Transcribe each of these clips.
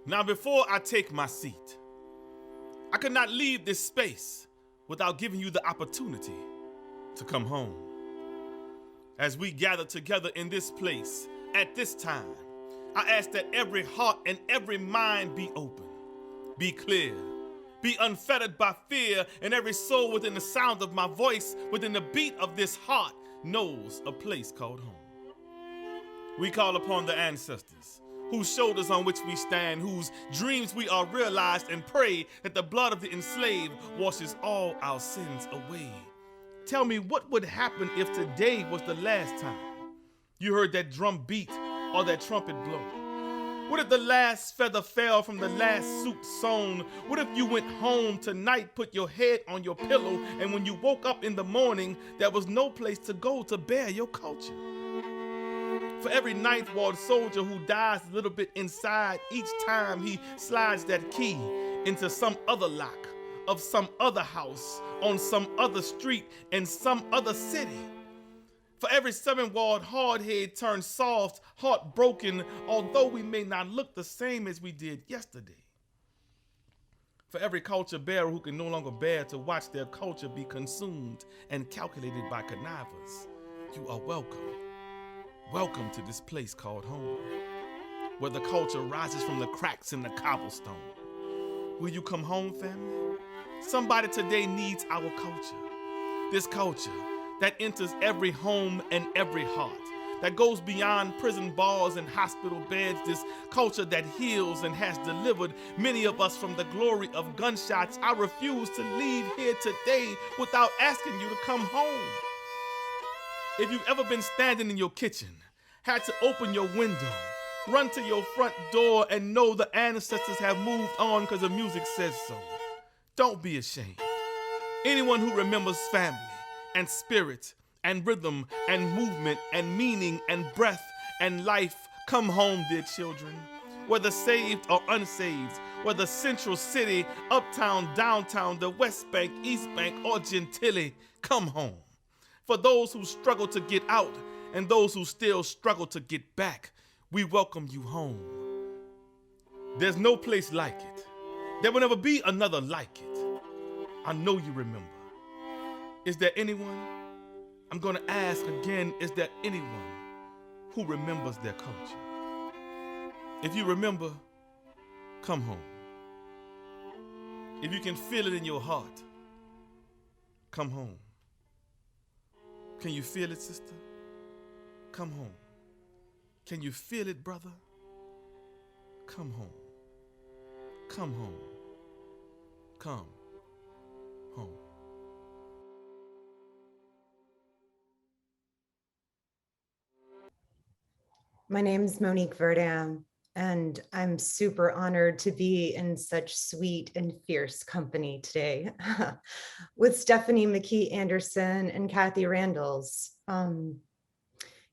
Now, before I take my seat, I could not leave this space without giving you the opportunity to come home. As we gather together in this place at this time, I ask that every heart and every mind be open, be clear, be unfettered by fear, and every soul within the sound of my voice, within the beat of this heart, knows a place called home. We call upon the ancestors, whose shoulders on which we stand, whose dreams we are realized, and pray that the blood of the enslaved washes all our sins away. Tell me, what would happen if today was the last time you heard that drum beat or that trumpet blow? What if the last feather fell from the last suit sewn? What if you went home tonight, put your head on your pillow, and when you woke up in the morning, there was no place to go to bear your culture? For every Ninth Ward soldier who dies a little bit inside each time he slides that key into some other lock of some other house on some other street in some other city. For every 7th Ward hardhead turned soft, heartbroken, although we may not look the same as we did yesterday. For every culture bearer who can no longer bear to watch their culture be consumed and calculated by connivers, you are welcome. Welcome to this place called home, where the culture rises from the cracks in the cobblestone. Will you come home, family? Somebody today needs our culture. This culture that enters every home and every heart, that goes beyond prison bars and hospital beds, this culture that heals and has delivered many of us from the glory of gunshots. I refuse to leave here today without asking you to come home. If you've ever been standing in your kitchen, had to open your window, run to your front door, and know the ancestors have moved on because the music says so, don't be ashamed. Anyone who remembers family and spirit and rhythm and movement and meaning and breath and life, come home, dear children. Whether saved or unsaved, whether Central City, Uptown, Downtown, the West Bank, East Bank, or Gentilly, come home. For those who struggle to get out and those who still struggle to get back, we welcome you home. There's no place like it. There will never be another like it. I know you remember. Is there anyone? I'm going to ask again, is there anyone who remembers their culture? If you remember, come home. If you can feel it in your heart, come home. Can you feel it, sister? Come home. Can you feel it, brother? Come home. Come home. Come home. My name is Monique Verdin, and I'm super honored to be in such sweet and fierce company today with Stephanie McKee Anderson and Kathy Randels.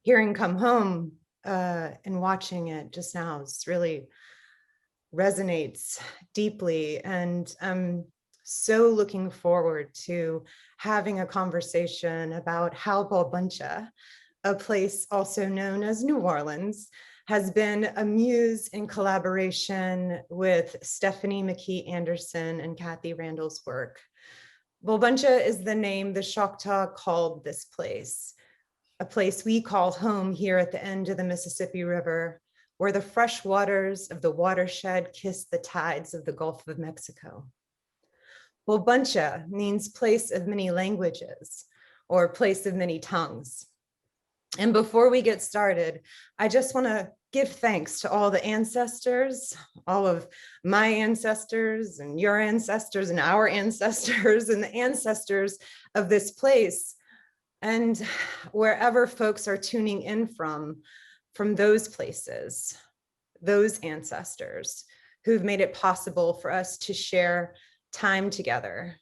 Hearing Come Home and watching it just now really resonates deeply, and I'm so looking forward to having a conversation about how Bulbuncha, a place also known as New Orleans, has been a muse in collaboration with Stephanie McKee Anderson and Kathy Randels' work. Bulbuncha is the name the Choctaw called this place, a place we call home here at the end of the Mississippi River, where the fresh waters of the watershed kiss the tides of the Gulf of Mexico. Bulbuncha means place of many languages, or place of many tongues. And before we get started, I just want to give thanks to all the ancestors, all of my ancestors and your ancestors and our ancestors and the ancestors of this place. And wherever folks are tuning in from those places, those ancestors who've made it possible for us to share time together.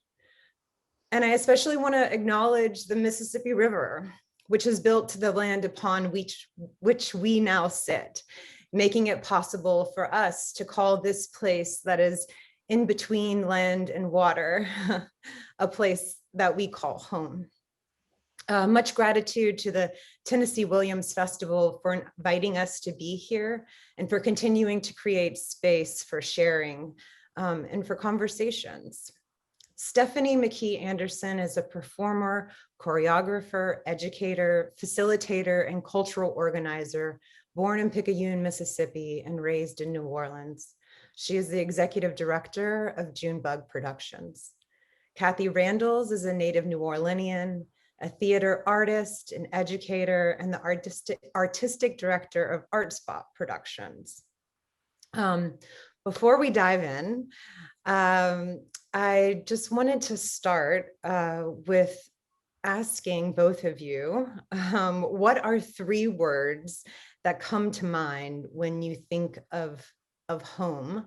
And I especially want to acknowledge the Mississippi River, which is built to the land upon which we now sit, making it possible for us to call this place that is in between land and water, a place that we call home. Much gratitude to the Tennessee Williams Festival for inviting us to be here and for continuing to create space for sharing and for conversations. Stephanie McKee Anderson is a performer, choreographer, educator, facilitator, and cultural organizer, born in Picayune, Mississippi, and raised in New Orleans. She is the executive director of Junebug Productions. Kathy Randels is a native New Orleanian, a theater artist, an educator, and the artistic director of ArtSpot Productions. Before we dive in, I just wanted to start with asking both of you, what are 3 words that come to mind when you think of home?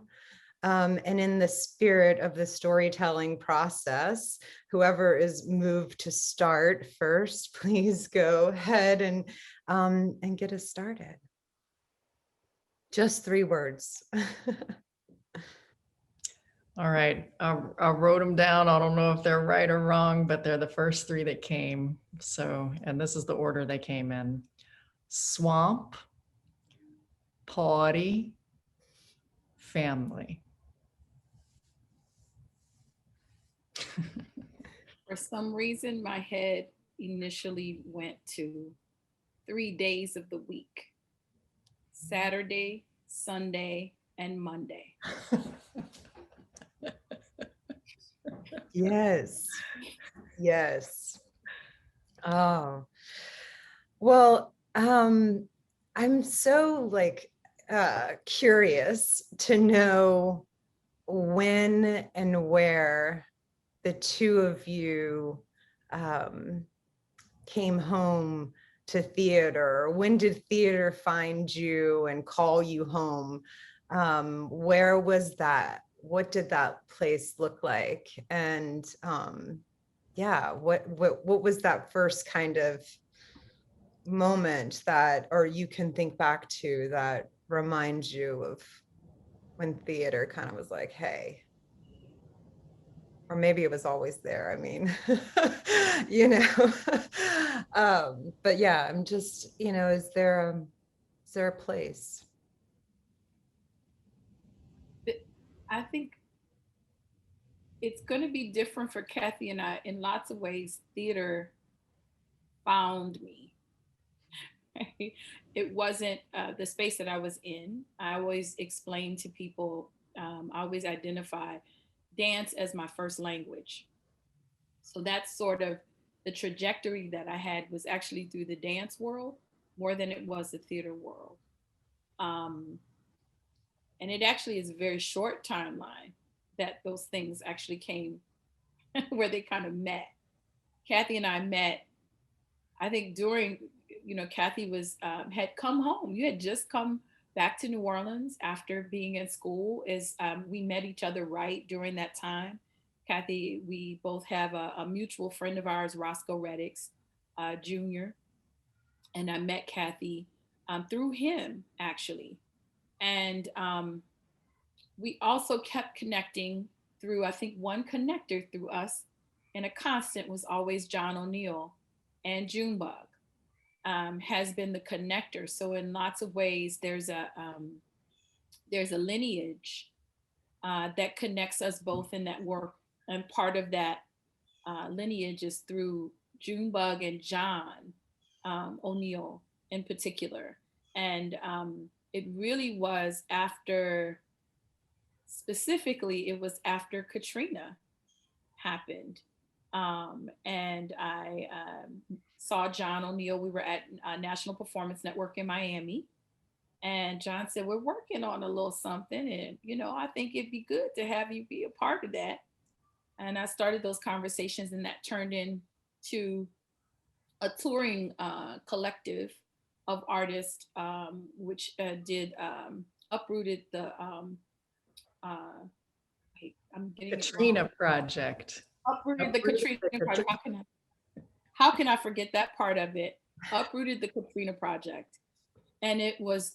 And in the spirit of the storytelling process, whoever is moved to start first, please go ahead and get us started. Just 3 words. All right, I wrote them down. I don't know if they're right or wrong, but they're the first 3 that came. So, and this is the order they came in: swamp, party, family. For some reason, my head initially went to 3 days of the week: Saturday, Sunday, and Monday. Yes. Yes. Oh, well, I'm so curious to know when and where the 2 of you came home to theater. When did theater find you and call you home? Where was that? What did that place look like? And yeah, what was that first kind of moment that, or you can think back to, that reminds you of when theater kind of was like, hey? Or maybe it was always there. I mean, you know, but yeah, I'm just, is there a place? I think it's going to be different for Kathy and I in lots of ways. Theater found me. It wasn't the space that I was in. I always explain to people, I always identify dance as my first language. So that's sort of the trajectory that I had, was actually through the dance world more than it was the theater world. And it actually is a very short timeline that those things actually came where they kind of met. Kathy and I met, I think during, Kathy was had come home. You had just come back to New Orleans after being in school. We met each other right during that time. Kathy, we both have a mutual friend of ours, Roscoe Reddix Jr. And I met Kathy through him, actually. And we also kept connecting through, I think one connector through us and a constant was always John O'Neill, and Junebug has been the connector. So in lots of ways, there's a lineage that connects us both in that work. And part of that lineage is through Junebug and John O'Neill in particular. And it really was specifically, it was after Katrina happened. And I saw John O'Neill. We were at National Performance Network in Miami. And John said, we're working on a little something. And, I think it'd be good to have you be a part of that. And I started those conversations, and that turned into a touring collective of artists, which did uprooted the Katrina Project. Uprooted the Katrina Project. How can I forget that part of it? Uprooted the Katrina Project. And it was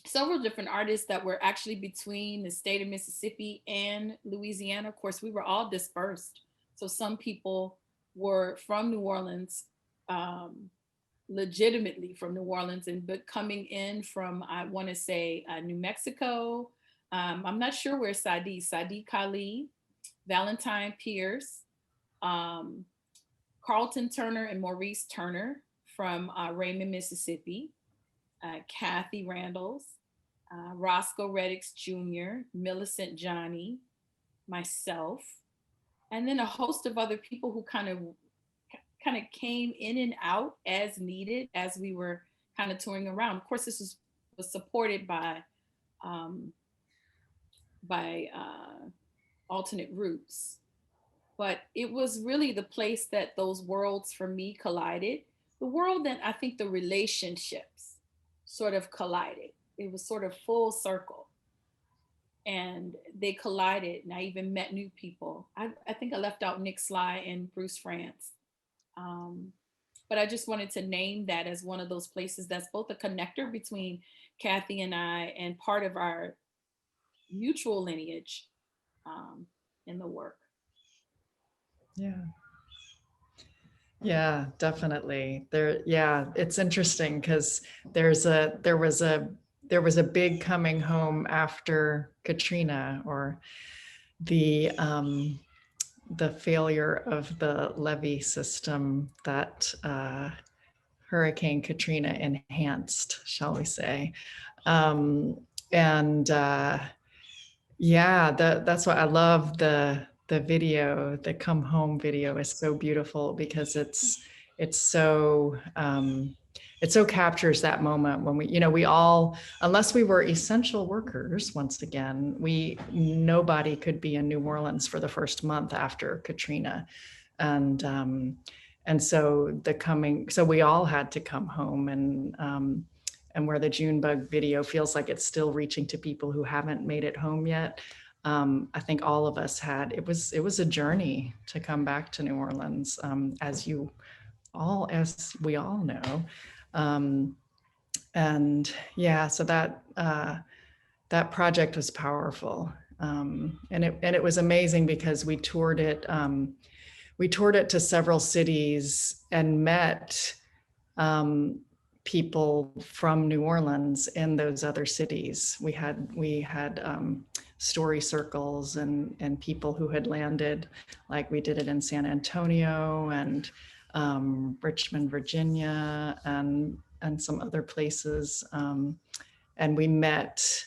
several different artists that were actually between the state of Mississippi and Louisiana. Of course, we were all dispersed. So some people were from New Orleans legitimately from New Orleans, but coming in from, I want to say, New Mexico. I'm not sure where Sadi Khalid, Valentine Pierce, Carlton Turner and Maurice Turner from Raymond, Mississippi, Kathy Randels, Roscoe Reddix Jr., Millicent Johnny, myself, and then a host of other people who kind of came in and out as needed as we were kind of touring around. Of course, this was supported by Alternate Roots, but it was really the place that those worlds for me collided. The world that I think the relationships sort of collided. It was sort of full circle. And they collided, and I even met new people. I think I left out Nick Sly and Bruce France. But I just wanted to name that as one of those places that's both a connector between Kathy and I and part of our mutual lineage in the work. Yeah, definitely. It's interesting because there was a big coming home after Katrina, or the failure of the levee system that Hurricane Katrina enhanced, shall we say. That's why I love the video. The come home video is so beautiful because it so captures that moment when we all, unless we were essential workers, once again, nobody could be in New Orleans for the first month after Katrina. And so we all had to come home, and where the Junebug video feels like it's still reaching to people who haven't made it home yet. I think all of us it was a journey to come back to New Orleans, as we all know. So that project was powerful. And it was amazing because we toured it to several cities and met people from New Orleans in those other cities. We had story circles and people who had landed, like we did it in San Antonio and Richmond, Virginia, and some other places. And we met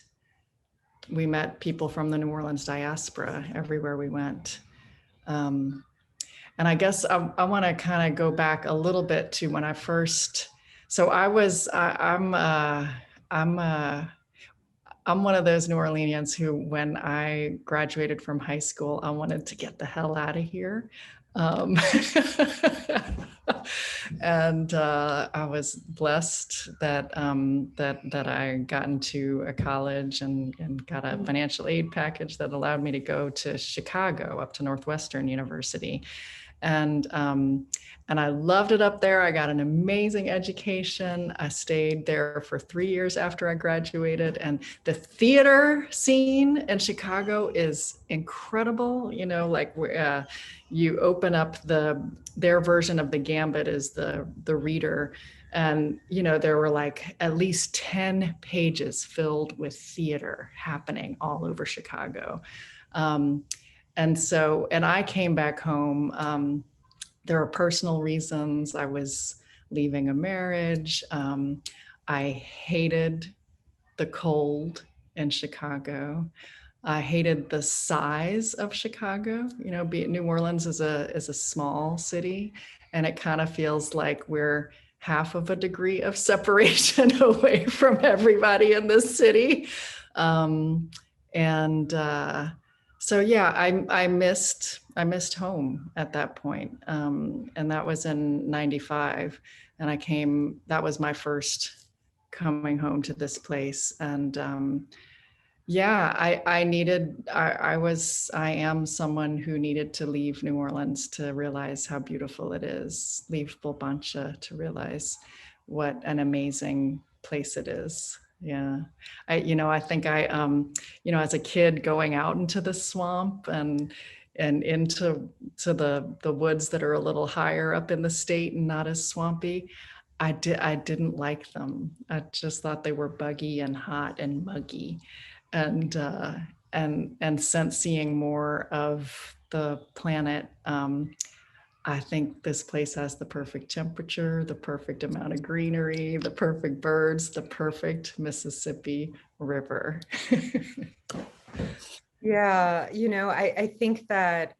people from the New Orleans diaspora everywhere we went. And I guess I want to kind of go back a little bit to when I first. So I'm one of those New Orleanians who, when I graduated from high school, I wanted to get the hell out of here. And I was blessed that I got into a college and got a financial aid package that allowed me to go to Chicago, up to Northwestern University. And I loved it up there. I got an amazing education. I stayed there for 3 years after I graduated. And the theater scene in Chicago is incredible. You open up their version of the Gambit is the Reader. And, there were like at least 10 pages filled with theater happening all over Chicago. And I came back home. There are personal reasons. I was leaving a marriage. I hated the cold in Chicago. I hated the size of Chicago. New Orleans is a small city, and it kind of feels like we're half of a degree of separation away from everybody in this city. I missed home at that point. And that was in 95. And that was my first coming home to this place. And I am someone who needed to leave New Orleans to realize how beautiful it is, leave Bulbancha to realize what an amazing place it is. Yeah. I think as a kid going out into the swamp and, into the woods that are a little higher up in the state and not as swampy. I didn't like them. I just thought they were buggy and hot and muggy. And since seeing more of the planet, I think this place has the perfect temperature, the perfect amount of greenery, the perfect birds, the perfect Mississippi River. Yeah, I think that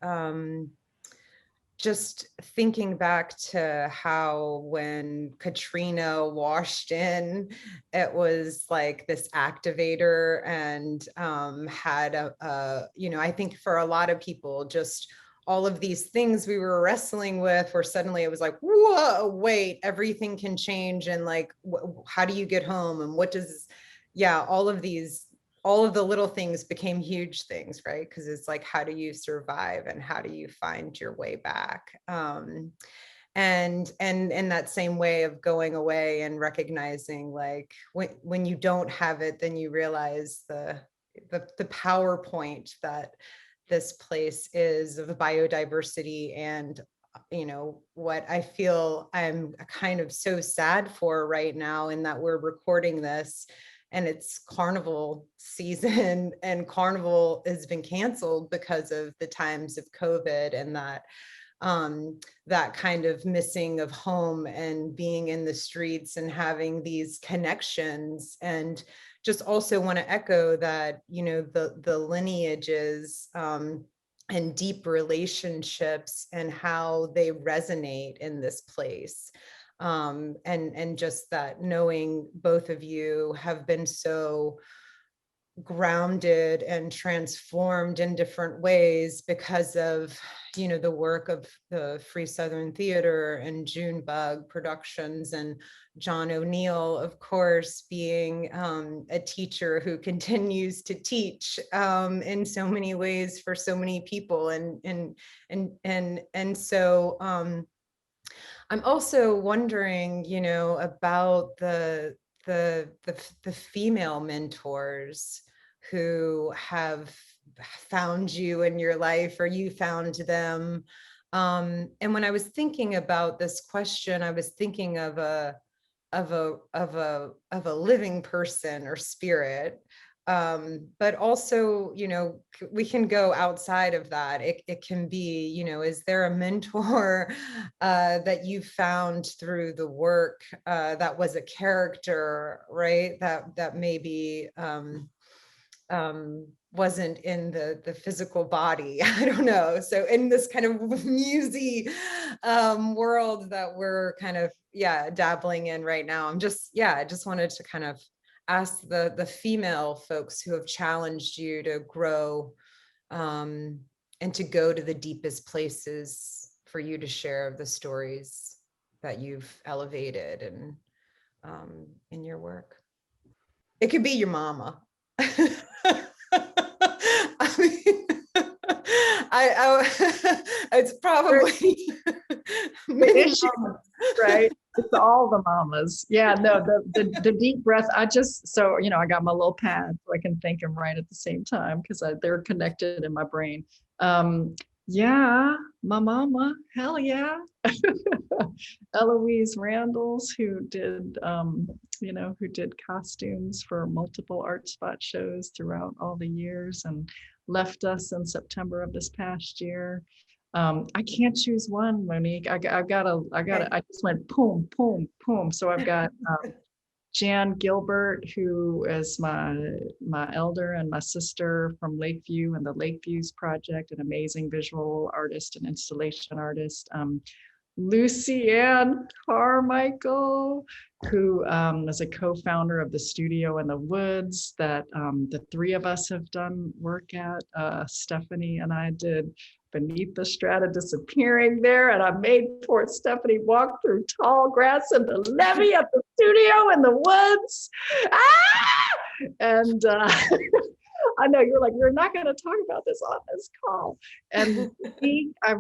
just thinking back to how when Katrina washed in, it was like this activator and had I think for a lot of people, just all of these things we were wrestling with, where suddenly it was like, whoa, wait, everything can change. And like, how do you get home? And what does, yeah, all of the little things became huge things, right? Because it's like, how do you survive and how do you find your way back? And in that same way of going away and recognizing, like, when you don't have it, then you realize the PowerPoint that this place is of biodiversity. And what I feel I'm kind of so sad for right now, in that we're recording this and it's carnival season and carnival has been canceled because of the times of COVID, and that kind of missing of home and being in the streets and having these connections. And just also want to echo that, the lineages and deep relationships and how they resonate in this place. And just that knowing both of you have been so grounded and transformed in different ways because of the work of the Free Southern Theater and Junebug Productions, and John O'Neill, of course, being a teacher who continues to teach in so many ways for so many people. And so I'm also wondering, about the female mentors who have found you in your life, or you found them. And when I was thinking about this question, I was thinking of a living person or spirit. But also, we can go outside of that. It can be, is there a mentor that you found through the work that was a character, right? That maybe wasn't in the physical body. I don't know. So in this kind of musy world that we're kind of, dabbling in right now, I just wanted to kind of ask the female folks who have challenged you to grow and to go to the deepest places, for you to share the stories that you've elevated and in your work. It could be your mama. I mean, it's probably many mamas. Right? It's all the mamas. Yeah, no, the deep breath. I got my little pad so I can think them right at the same time, because they're connected in my brain. Yeah, my mama, hell yeah. Eloise Randels, who did costumes for multiple ArtSpot shows throughout all the years and left us in September of this past year. I can't choose one, Monique. I just went boom, boom, boom. So I've got Jan Gilbert, who is my elder and my sister from Lakeview and the Lakeview's project, an amazing visual artist and installation artist. Lucy Ann Carmichael, who is a co-founder of the Studio in the Woods that the three of us have done work at. Stephanie and I did Beneath the Strata Disappearing there, and I made poor Stephanie walk through tall grass in the levee at the Studio in the Woods. And I know you're like, you're not going to talk about this on this call. And I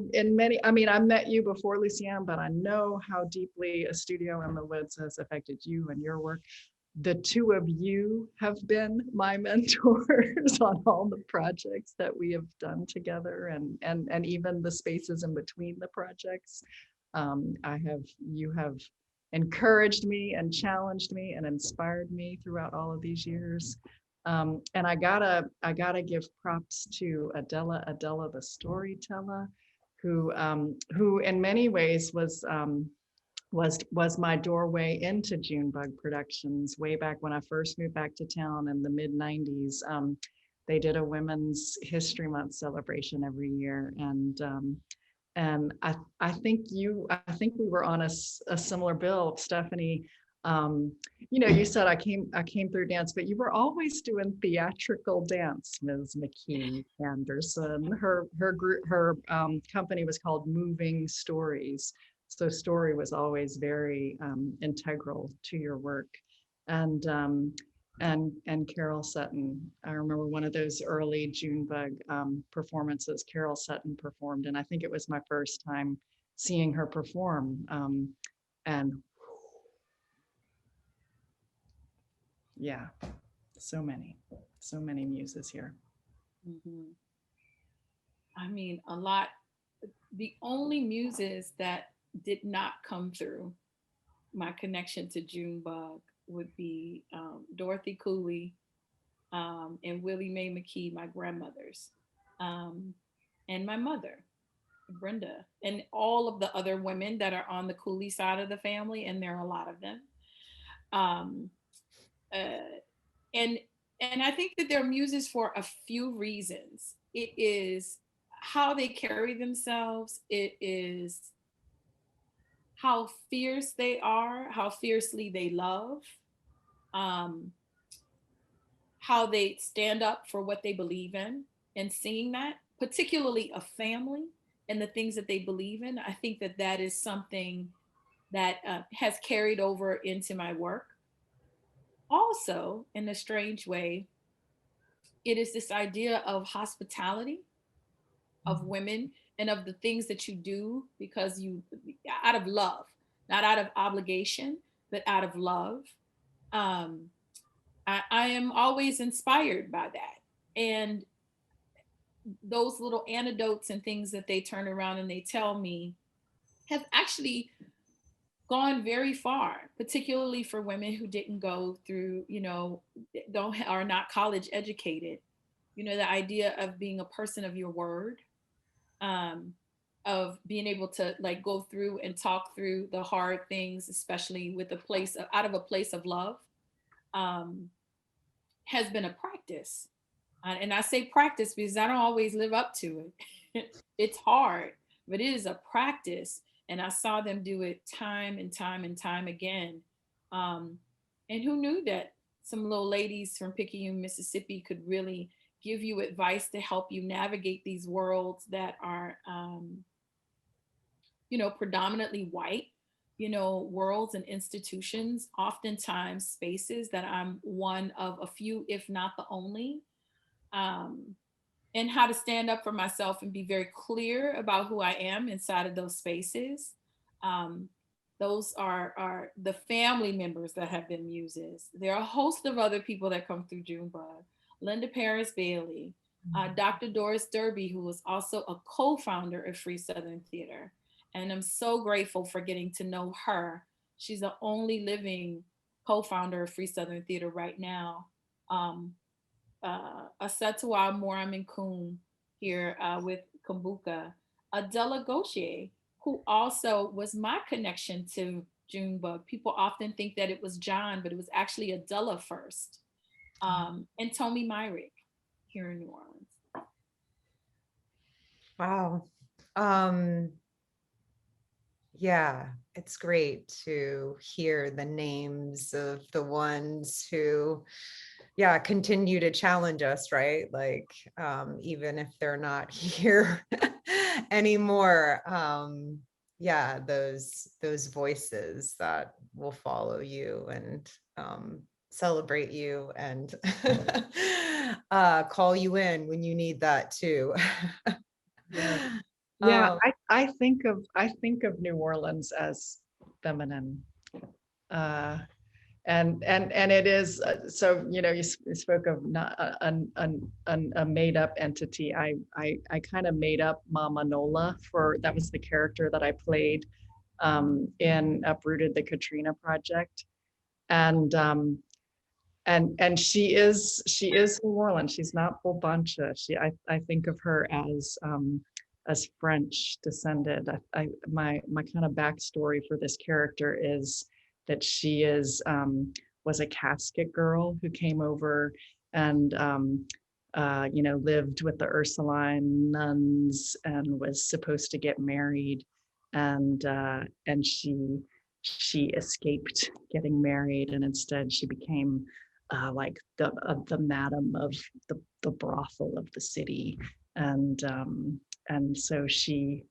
met you before, Lucianne, but I know how deeply a Studio in the Woods has affected you and your work. the two of you have been my mentors on all the projects that we have done together, and even the spaces in between the projects. You have encouraged me and challenged me and inspired me throughout all of these years. And I gotta give props to Adela the storyteller, who in many ways was my doorway into Junebug Productions way back when I first moved back to town in the mid-90s. They did a Women's History Month celebration every year, and I think we were on a similar bill, Stephanie. You said I came through dance, but you were always doing theatrical dance, Ms. McKee Anderson. Her company was called Moving Stories. So story was always very integral to your work. And Carol Sutton, I remember one of those early Junebug performances Carol Sutton performed, and I think it was my first time seeing her perform. And yeah, so many muses here. Mm-hmm. I mean, a lot. The only muses that did not come through my connection to Junebug would be Dorothy Cooley and Willie Mae McKee, my grandmothers, and my mother, Brenda, and all of the other women that are on the Cooley side of the family, and there are a lot of them. Um, uh, and I think that they're muses for a few reasons. It is how they carry themselves. It is how fierce they are, how fiercely they love, um, how they stand up for what they believe in, and seeing that, particularly a family and the things that they believe in. I think that that is something that has carried over into my work. Also, in a strange way, it is this idea of hospitality, of women, and of the things that you do because you, out of love, not out of obligation, but out of love. um, I am always inspired by that. And those little anecdotes and things that they turn around and they tell me have actually gone very far, particularly for women who didn't go through, don't are not college educated. The idea of being a person of your word, um, of being able to like go through and talk through the hard things, especially with out of a place of love, um, has been a practice. And I say practice because I don't always live up to it. It's hard, but it is a practice. And I saw them do it time and time and time again. Um, and who knew that some little ladies from Picayune, Mississippi could really give you advice to help you navigate these worlds that are, predominantly white, worlds and institutions, oftentimes spaces that I'm one of a few, if not the only, um, and how to stand up for myself and be very clear about who I am inside of those spaces. Um, those are the family members that have been muses. There are a host of other people that come through Junebug. Linda Paris Bailey, Dr. Doris Derby, who was also a co-founder of Free Southern Theater. And I'm so grateful for getting to know her. She's the only living co-founder of Free Southern Theater right now. Asatua Moram Nkum here with Kumbuka, Adela Gautier, who also was my connection to Junebug. People often think that it was John, but it was actually Adela first. And Tommy Myrick here in New Orleans. Wow. Yeah, it's great to hear the names of the ones who, continue to challenge us, right? Like, even if they're not here anymore, those voices that will follow you and celebrate you and call you in when you need that too. Yeah, I think of New Orleans as feminine. and it is so, you know, you spoke of not a made up entity. I kind of made up Mama Nola, for that was the character that I played in Uprooted, the Katrina project. And and she is New Orleans. She's not Bolbancha. I think of her as French descended. My kind of backstory for this character is that she was a casket girl who came over and you know, lived with the Ursuline nuns and was supposed to get married, and she escaped getting married, and instead she became like the madam of the brothel of the city, and so she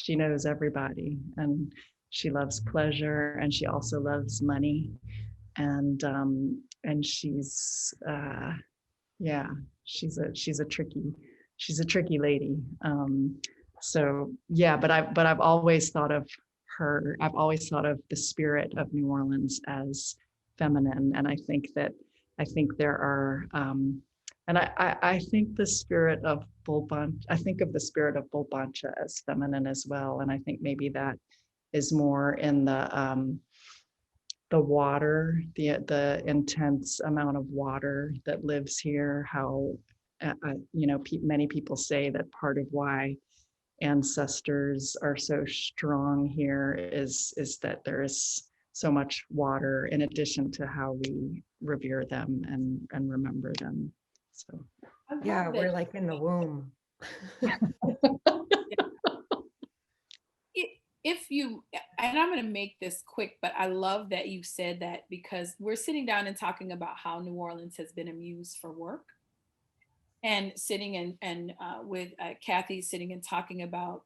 knows everybody, and she loves pleasure, and she also loves money, and yeah, she's a tricky lady. So yeah, but I've always thought of her. I've always thought of the spirit of New Orleans as feminine, and I think there are, and I think the spirit of Bolbancha. I think of the spirit of Bolbancha as feminine as well, and I think maybe that is more in the water, the intense amount of water that lives here. How you know, many people say that part of why ancestors are so strong here is that there is so much water, in addition to how we revere them and remember them. So Yeah, we're like in the womb. If you, and I'm going to make this quick, but I love that you said that, because we're sitting down and talking about how New Orleans has been a muse for work, and sitting and with Kathy sitting and talking about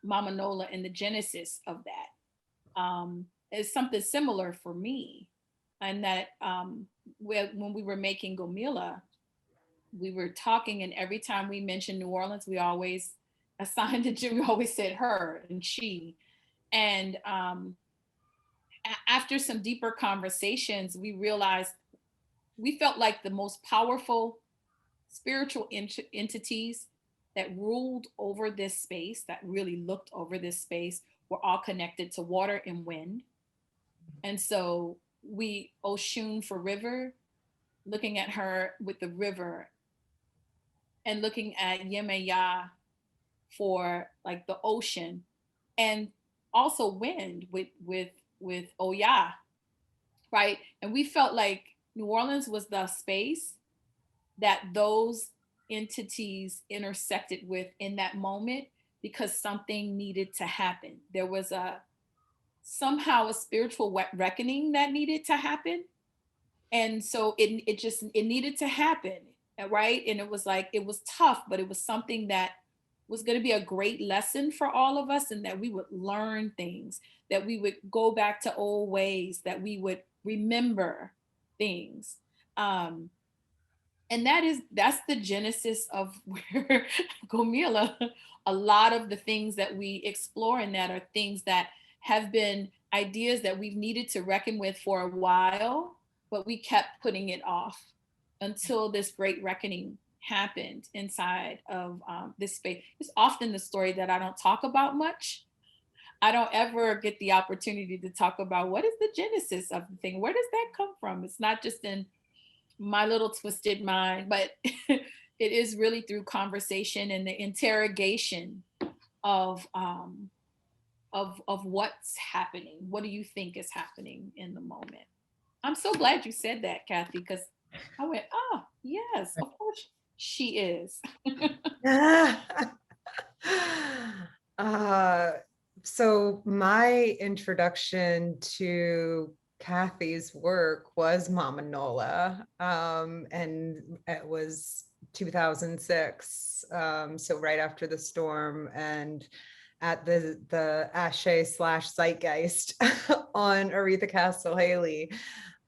Mama Nola and the genesis of that. Is something similar for me, and that when we were making Gomila, we were talking, and every time we mentioned New Orleans, we always assigned it to, we always said her and she. And after some deeper conversations, we realized we felt like the most powerful spiritual entities that ruled over this space, that really looked over this space, were all connected to water and wind. And so we, Oshun for river, looking at her with the river, and looking at Yemeya for like the ocean, and also wind with Oya, right? And we felt like New Orleans was the space that those entities intersected with in that moment, because something needed to happen. There was somehow a spiritual reckoning that needed to happen, and so it needed to happen, right? And it was like, it was tough, but it was something that was going to be a great lesson for all of us, and that we would learn things, that we would go back to old ways, that we would remember things. And that's the genesis of where Gomila, a lot of the things that we explore in that are things that have been ideas that we've needed to reckon with for a while, but we kept putting it off until this great reckoning happened inside of this space. It's often the story that I don't talk about much. I don't ever get the opportunity to talk about what is the genesis of the thing. Where does that come from? It's not just in my little twisted mind, but it is really through conversation and the interrogation of what's happening. What do you think is happening in the moment? I'm so glad you said that, Kathy, because I went, oh, yes, of course she is. So my introduction to Kathy's work was Mama Nola, and it was 2006, so right after the storm, and at the Ashe / Zeitgeist on Aretha Castle Haley.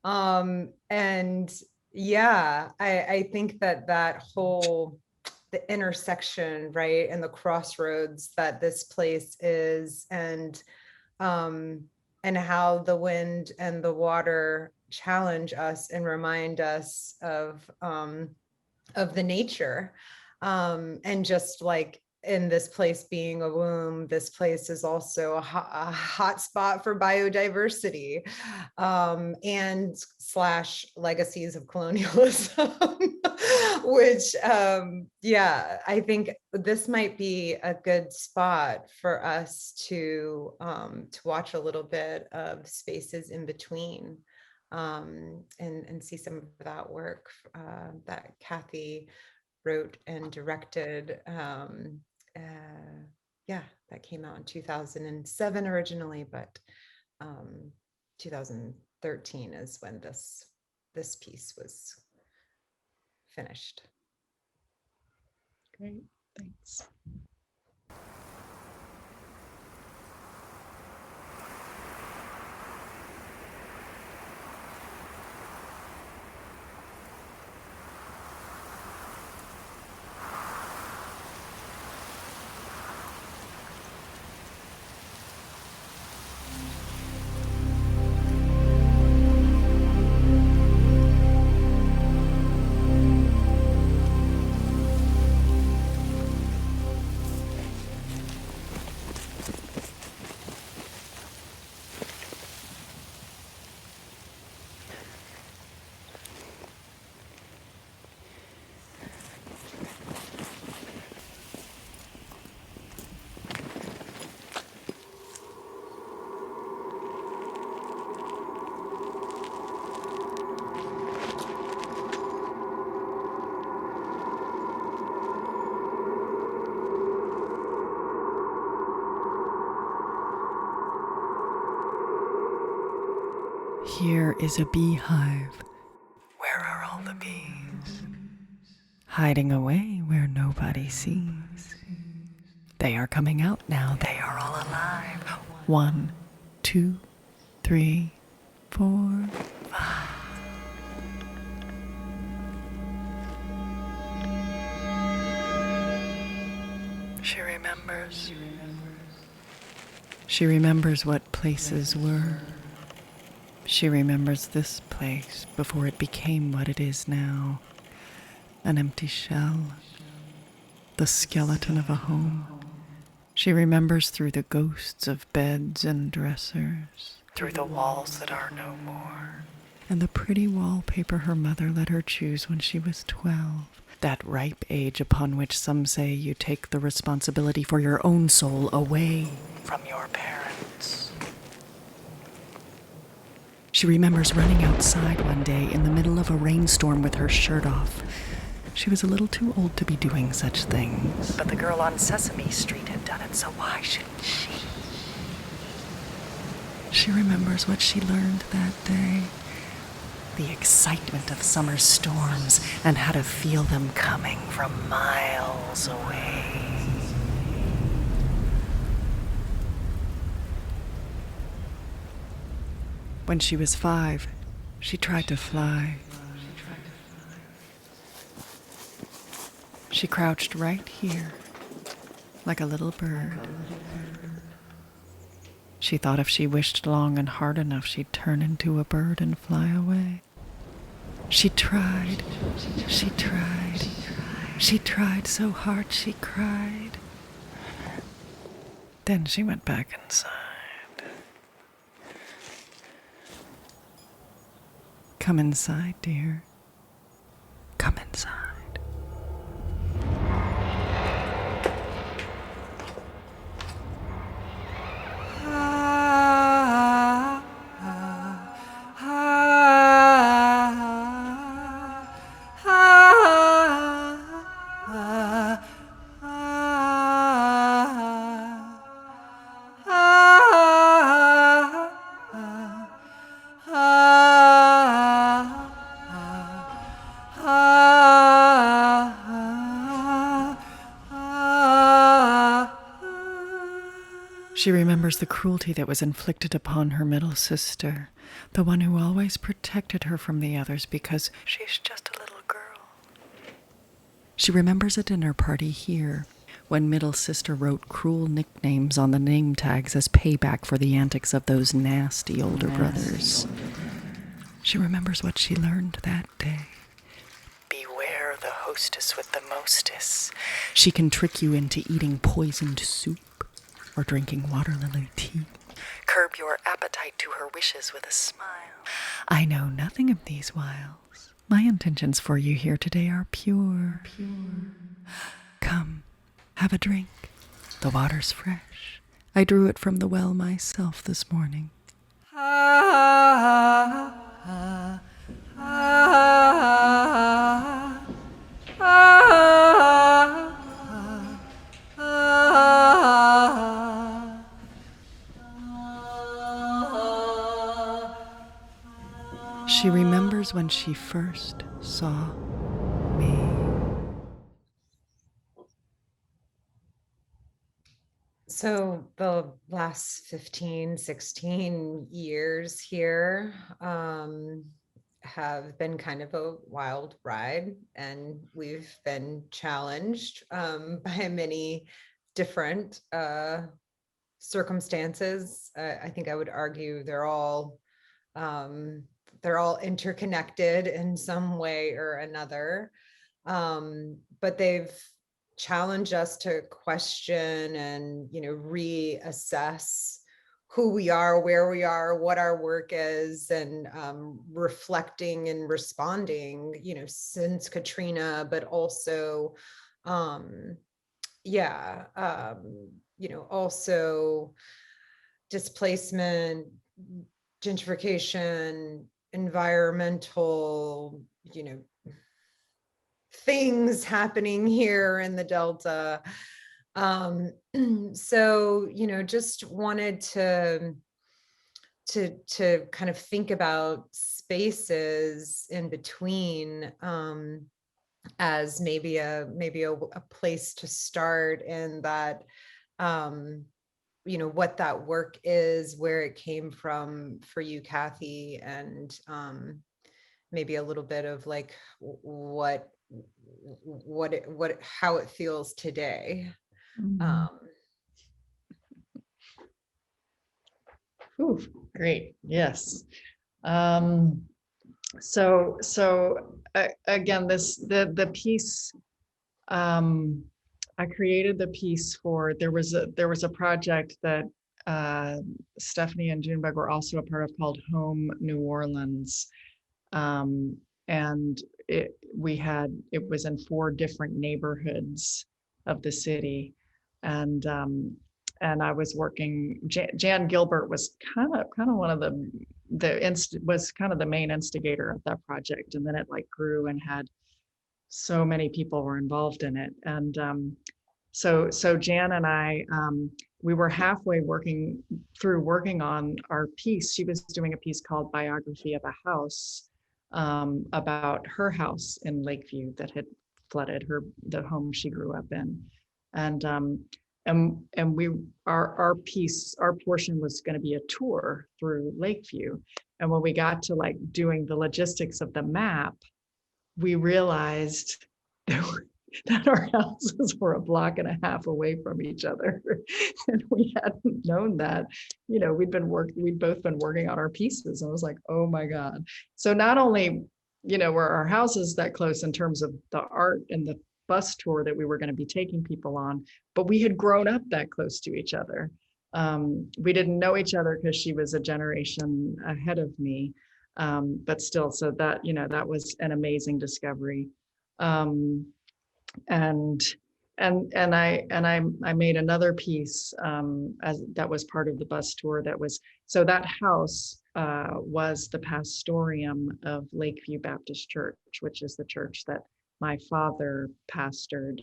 And yeah, I think that whole, the intersection, right, and the crossroads that this place is, and and how the wind and the water challenge us and remind us of the nature. And just like in this place being a womb, this place is also a hot spot for biodiversity, and / legacies of colonialism, which, yeah, I think this might be a good spot for us to watch a little bit of spaces in between, and see some of that work that Kathy wrote and directed. Yeah, that came out in 2007 originally, but 2013 is when this piece was finished. Great, thanks. Here is a beehive. Where are all the bees? Hiding away where nobody sees. They are coming out now. They are all alive. 1, 2, 3, 4, 5. She remembers. She remembers what places were. She remembers this place before it became what it is now. An empty shell. The skeleton of a home. She remembers through the ghosts of beds and dressers, through the walls that are no more, and the pretty wallpaper her mother let her choose when she was 12. That ripe age upon which some say you take the responsibility for your own soul away from your parents. She remembers running outside one day in the middle of a rainstorm with her shirt off. She was a little too old to be doing such things, but the girl on Sesame Street had done it, so why shouldn't she? She remembers what she learned that day. The excitement of summer storms and how to feel them coming from miles away. When she was 5, she tried to fly. She crouched right here, like a little bird. She thought if she wished long and hard enough, she'd turn into a bird and fly away. She tried, she tried, she tried so hard she cried. Then she went back inside. Come inside, dear. Come inside. She remembers the cruelty that was inflicted upon her middle sister, the one who always protected her from the others because she's just a little girl. She remembers a dinner party here, when middle sister wrote cruel nicknames on the name tags as payback for the antics of those nasty older brothers. She remembers what she learned that day. Beware the hostess with the mostess. She can trick you into eating poisoned soup or drinking water lily tea. Curb your appetite to her wishes with a smile. I know nothing of these wiles. My intentions for you here today are pure. Come, have a drink. The water's fresh. I drew it from the well myself this morning. She remembers when she first saw me. So the last 15, 16 years here have been kind of a wild ride, and we've been challenged by many different circumstances. I think I would argue they're all interconnected in some way or another, but they've challenged us to question and reassess who we are, where we are, what our work is, and reflecting and responding, since Katrina, but also also displacement, gentrification, environmental, things happening here in the Delta. So, just wanted to kind of think about spaces in between as maybe a place to start, and that what that work is, where it came from for you, Kathy, and maybe a little bit of like how it feels today. Ooh, great. Yes. So again, the piece, I created the piece for, there was a project that Stephanie and Junebug were also a part of called Home New Orleans. And it was in 4 different neighborhoods of the city. And I was working, Jan Gilbert was kind of one of was kind of the main instigator of that project. And then it like grew and had so many people were involved in it. And so Jan and I, we were halfway working on our piece. She was doing a piece called Biography of a House, about her house in Lakeview that had flooded, the home she grew up in. And our piece, our portion was going to be a tour through Lakeview. And when we got to like doing the logistics of the map, we realized that our houses were 1.5 blocks away from each other. And we hadn't known that, we'd both been working on our pieces. And I was like, oh my God. So not only, were our houses that close in terms of the art and the bus tour that we were going to be taking people on, but we had grown up that close to each other. We didn't know each other because she was a generation ahead of me. But still, so that, that was an amazing discovery. And I made another piece as that was part of the bus tour. So that house was the Pastorium of Lakeview Baptist Church, which is the church that my father pastored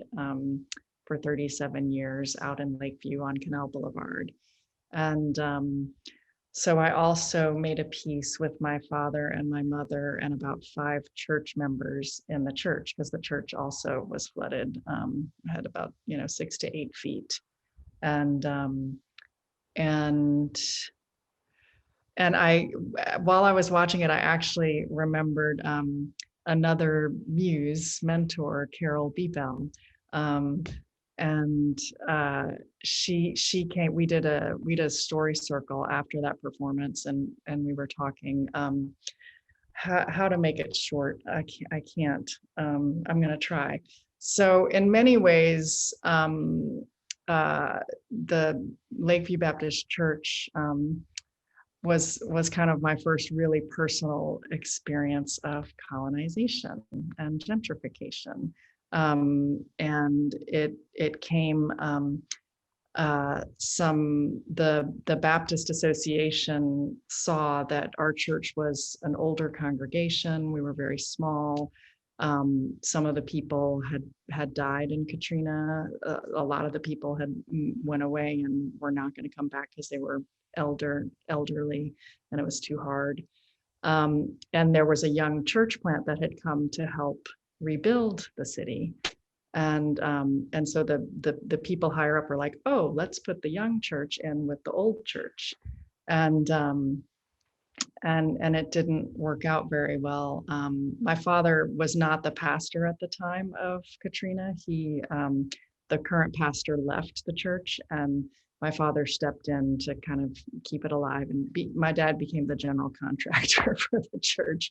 for 37 years out in Lakeview on Canal Boulevard. And so I also made a piece with my father and my mother and about 5 church members in the church, because the church also was flooded, had about 6 to 8 feet. And I, while I was watching it, I actually remembered another Muse mentor, Carol Beebell, and she came. We did a story circle after that performance, and we were talking how to make it short. I can't. I'm gonna try. So in many ways, the Lakeview Baptist Church was kind of my first really personal experience of colonization and gentrification. And it came the Baptist Association saw that our church was an older congregation. We were very small. Some of the people had died in Katrina. A lot of the people had went away and were not going to come back because they were elderly, and it was too hard. And there was a young church plant that had come to help rebuild the city. And so the people higher up were like, oh, let's put the young church in with the old church. And it didn't work out very well. My father was not the pastor at the time of Katrina. The current pastor left the church, and my father stepped in to kind of keep it alive. And my dad became the general contractor for the church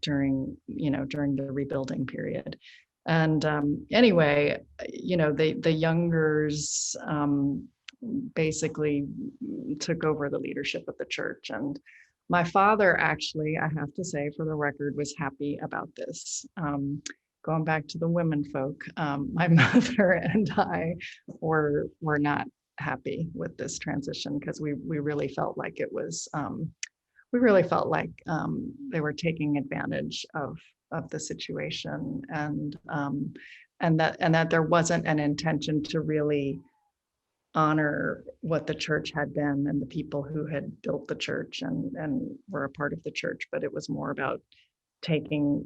during the rebuilding period. And anyway, the youngers basically took over the leadership of the church. And my father, actually, I have to say for the record, was happy about this. Going back to the women folk, my mother and I were not happy with this transition, because we really felt like it was, they were taking advantage of the situation, and that there wasn't an intention to really honor what the church had been and the people who had built the church and were a part of the church, but it was more about taking.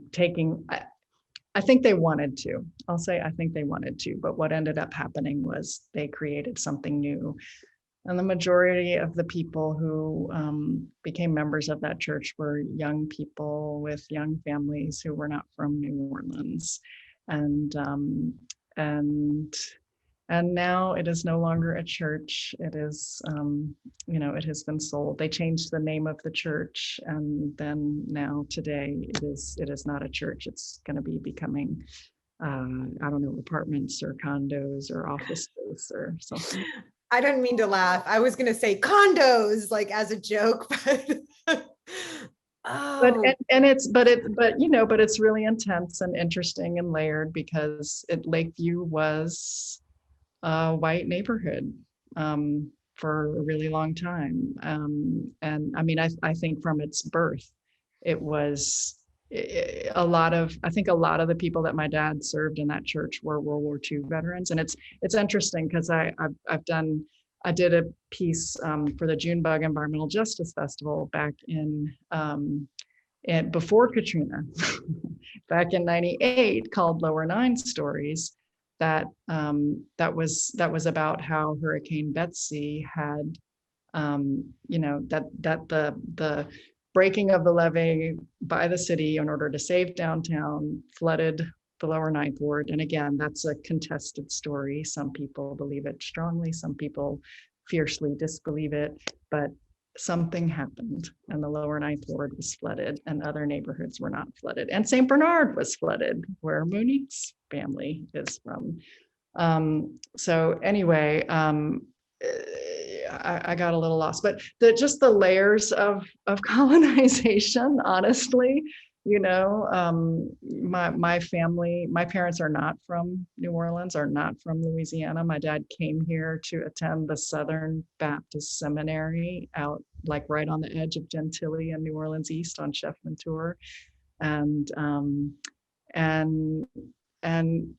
I think they wanted to. I'll say I think they wanted to, but what ended up happening was they created something new. And the majority of the people who became members of that church were young people with young families who were not from New Orleans. And now it is no longer a church. It is, it has been sold. They changed the name of the church, and then now today it is not a church. It's going to be becoming, I don't know, apartments or condos or office space or something. I didn't mean to laugh. I was going to say condos, like as a joke, but oh. But it's really intense and interesting and layered, because Lakeview was a white neighborhood for a really long time. And I mean, I think from its birth, it was a lot of the people that my dad served in that church were World War II veterans. And it's interesting because I did a piece for the Junebug Environmental Justice Festival back in before Katrina, back in '98, called Lower Nine Stories. That was about how Hurricane Betsy had, that the breaking of the levee by the city in order to save downtown flooded the Lower Ninth Ward. And again, that's a contested story. Some people believe it strongly, some people fiercely disbelieve it, but something happened and the Lower Ninth Ward was flooded and other neighborhoods were not flooded. And St. Bernard was flooded, where Monique's family is from. So anyway, I got a little lost, but just the layers of colonization, honestly, my family, my parents are not from New Orleans, are not from Louisiana. My dad came here to attend the Southern Baptist Seminary out like right on the edge of Gentilly and New Orleans East on Chefman Tour. And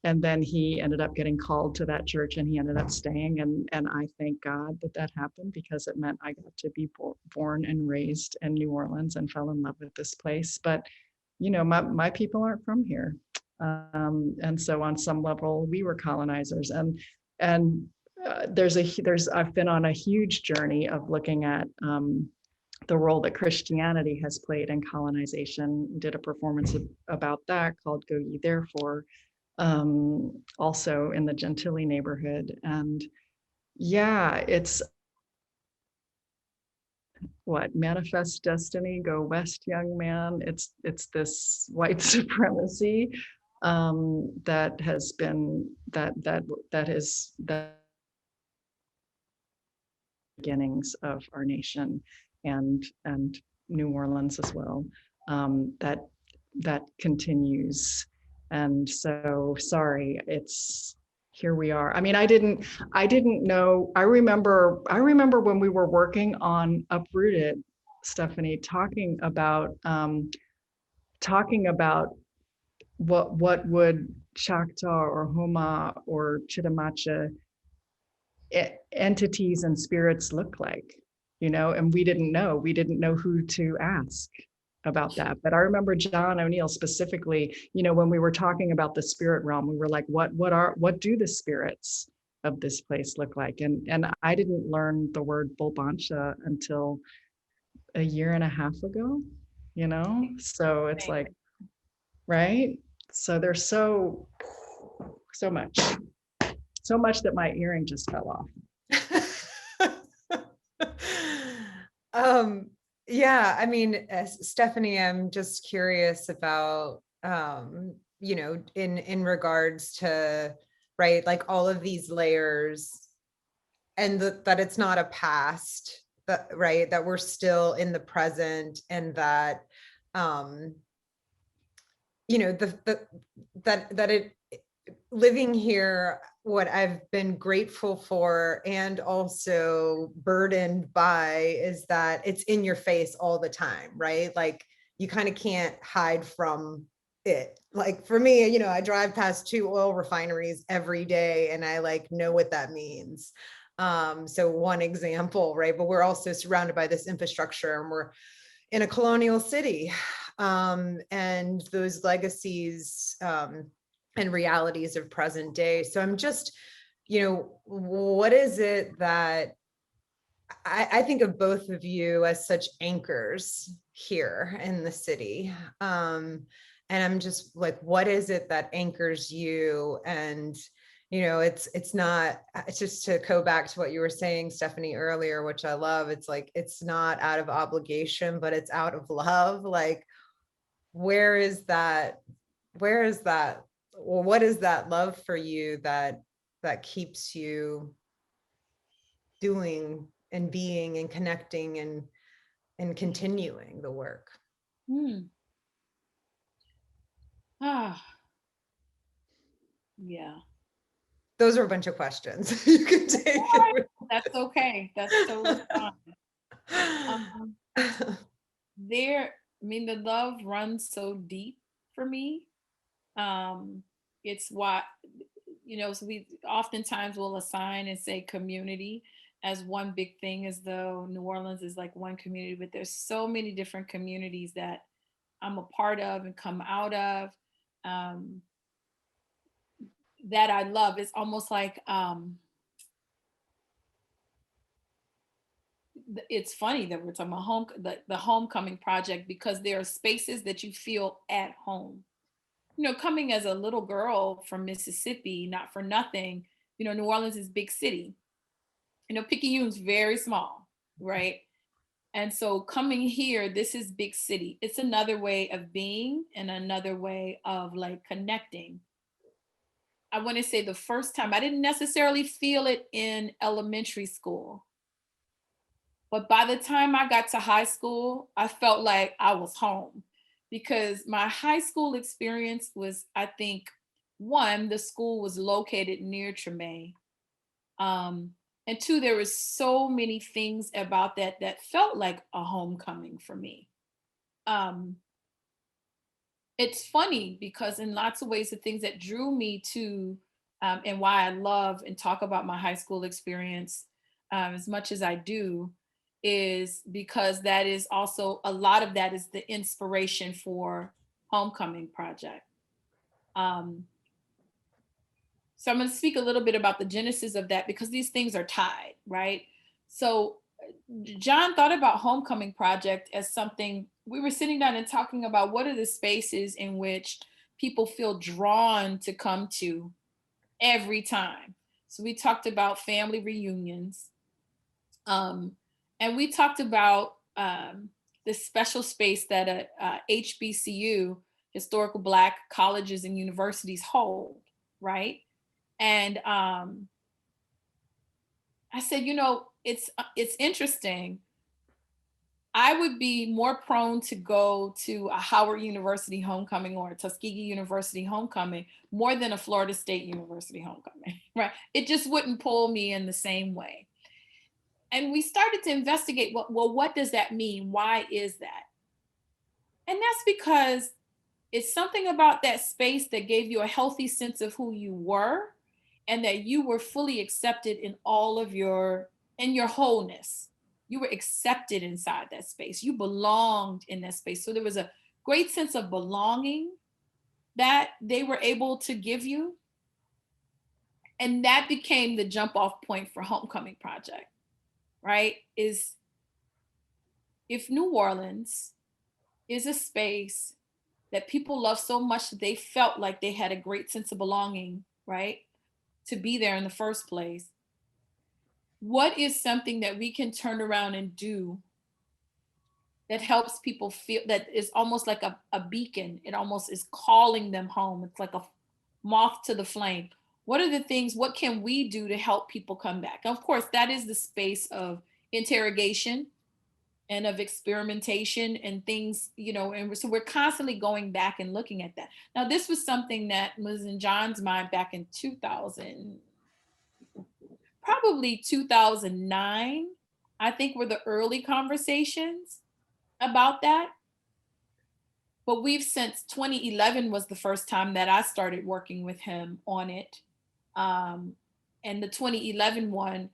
then he ended up getting called to that church and he ended up staying. And I thank God that happened, because it meant I got to be born and raised in New Orleans and fell in love with this place. But, my people aren't from here. And so on some level, we were colonizers. And I've been on a huge journey of looking at the role that Christianity has played in colonization. Did a performance about that called Go Ye Therefore. also in the Gentilly neighborhood. And yeah, it's what, manifest destiny, go west, young man. It's this white supremacy that has been that beginnings of our nation and New Orleans as well. That continues. And so sorry, it's here we are. I mean, I didn't know. I remember when we were working on Uprooted, Stephanie, talking about what would Choctaw or Homa or Chitimacha entities and spirits look like, and we didn't know who to ask about that. But I remember John O'Neill specifically, when we were talking about the spirit realm, we were like, what do the spirits of this place look like? And I didn't learn the word Bulbancha until a year and a half ago, so it's like, right? So there's so much that my earring just fell off. Yeah, I mean, Stephanie, I'm just curious about, in regards to, right, like all of these layers, and that it's not a past, right, that we're still in the present, and that, that it, living here, what I've been grateful for and also burdened by is that it's in your face all the time, right? Like you kind of can't hide from it. Like for me, I drive past 2 oil refineries every day and I like know what that means. So one example, right? But we're also surrounded by this infrastructure and we're in a colonial city. And those legacies, and realities of present day. So I'm just, what is it that I think of both of you as such anchors here in the city? And I'm just like, what is it that anchors you? And, it's just to go back to what you were saying, Stephanie, earlier, which I love. It's like, it's not out of obligation, but it's out of love. Like, where is that? Or what is that love for you that keeps you doing and being and connecting and continuing the work? Yeah. Those are a bunch of questions. You can take it. That's okay. That's totally fine. The love runs so deep for me. It's why, so we oftentimes will assign and say community as one big thing, as though New Orleans is like one community, but there's so many different communities that I'm a part of and come out of, that I love. It's almost like, it's funny that we're talking about the homecoming project, because there are spaces that you feel at home. Coming as a little girl from Mississippi, not for nothing, New Orleans is big city. Picayune's very small, right? And so coming here, this is big city. It's another way of being and another way of like connecting. I want to say the first time, I didn't necessarily feel it in elementary school. But by the time I got to high school, I felt like I was home, because my high school experience was, I think, one, the school was located near Treme. And two, there was so many things about that felt like a homecoming for me. It's funny because in lots of ways, the things that drew me to, and why I love and talk about my high school experience as much as I do, is because that is also, a lot of that is the inspiration for Homecoming Project. So I'm going to speak a little bit about the genesis of that, because these things are tied, right? So John thought about Homecoming Project as something, we were sitting down and talking about what are the spaces in which people feel drawn to come to every time. So we talked about family reunions. And we talked about this special space that HBCU, historical Black colleges and universities, hold, right? And I said, it's interesting. I would be more prone to go to a Howard University homecoming or a Tuskegee University homecoming more than a Florida State University homecoming, right? It just wouldn't pull me in the same way. And we started to investigate, well, what does that mean? Why is that? And that's because it's something about that space that gave you a healthy sense of who you were and that you were fully accepted in your wholeness. You were accepted inside that space. You belonged in that space. So there was a great sense of belonging that they were able to give you. And that became the jump off point for Homecoming Project, right? Is if New Orleans is a space that people love so much that they felt like they had a great sense of belonging, right? To be there in the first place. What is something that we can turn around and do that helps people feel, that is almost like a beacon? It almost is calling them home. It's like a moth to the flame. What are the things, what can we do to help people come back? Of course, that is the space of interrogation and of experimentation and things, and so we're constantly going back and looking at that. Now, this was something that was in John's mind back in 2009, I think, were the early conversations about that. But we've since 2011 was the first time that I started working with him on it. And the 2011 one